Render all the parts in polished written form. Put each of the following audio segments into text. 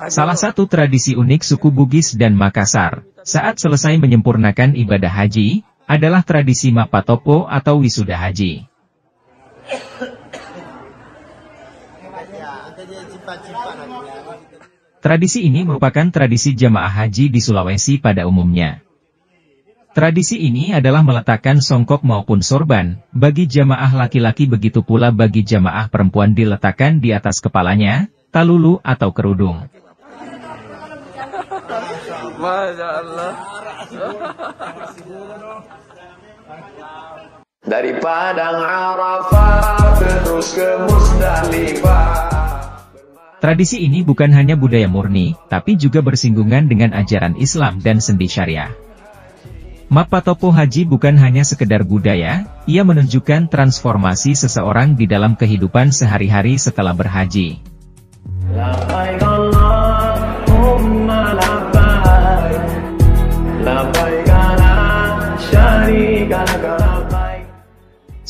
Salah satu tradisi unik suku Bugis dan Makassar, saat selesai menyempurnakan ibadah haji, adalah tradisi Mapatopo atau wisuda haji. Tradisi ini merupakan tradisi jamaah haji di Sulawesi pada umumnya. Tradisi ini adalah meletakkan songkok maupun sorban, bagi jamaah laki-laki begitu pula bagi jamaah perempuan diletakkan di atas kepalanya, talulu atau kerudung. Masya Allah. Dari Padang Arafah terus ke Musdalifah. Tradisi ini bukan hanya budaya murni, tapi juga bersinggungan dengan ajaran Islam dan sendi syariah. Mapatopo haji bukan hanya sekedar budaya, ia menunjukkan transformasi seseorang di dalam kehidupan sehari-hari setelah berhaji.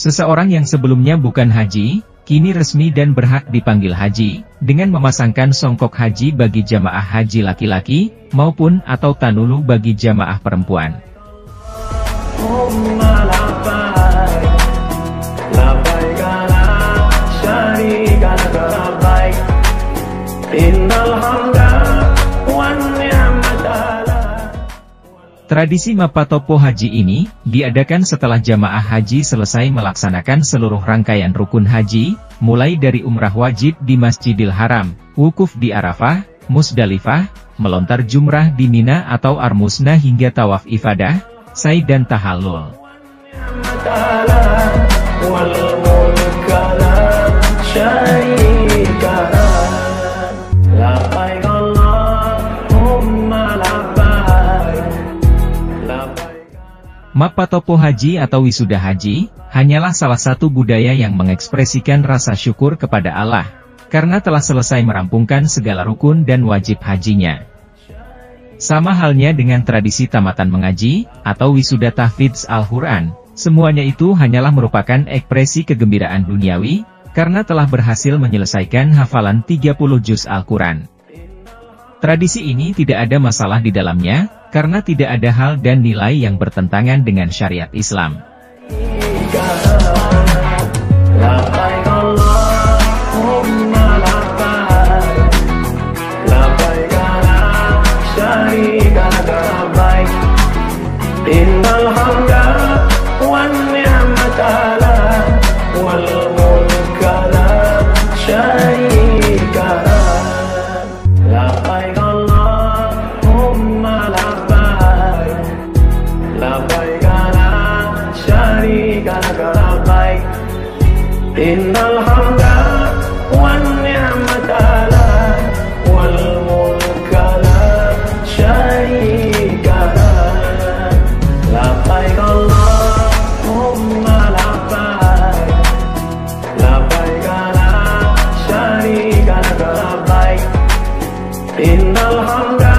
Seseorang yang sebelumnya bukan haji, kini resmi dan berhak dipanggil haji, dengan memasangkan songkok haji bagi jamaah haji laki-laki, maupun atau tanulu bagi jamaah perempuan. Tradisi Mapatopo haji ini, diadakan setelah jamaah haji selesai melaksanakan seluruh rangkaian rukun haji, mulai dari umrah wajib di Masjidil Haram, wukuf di Arafah, Musdalifah, melontar jumrah di Mina atau Armusna hingga tawaf ifadah, sa'i dan tahallul. Mapatopo haji atau wisuda haji, hanyalah salah satu budaya yang mengekspresikan rasa syukur kepada Allah, karena telah selesai merampungkan segala rukun dan wajib hajinya. Sama halnya dengan tradisi tamatan mengaji, atau wisuda tahfidz Al-Quran, semuanya itu hanyalah merupakan ekspresi kegembiraan duniawi, karena telah berhasil menyelesaikan hafalan 30 juz Al-Quran. Tradisi ini tidak ada masalah di dalamnya, karena tidak ada hal dan nilai yang bertentangan dengan syariat Islam. Innal hamda wan ni'mata lak wal mulka la syarika lak. Labbaik Allahumma labbaik, labbaik la syarika lak, labbaik. Innal hamda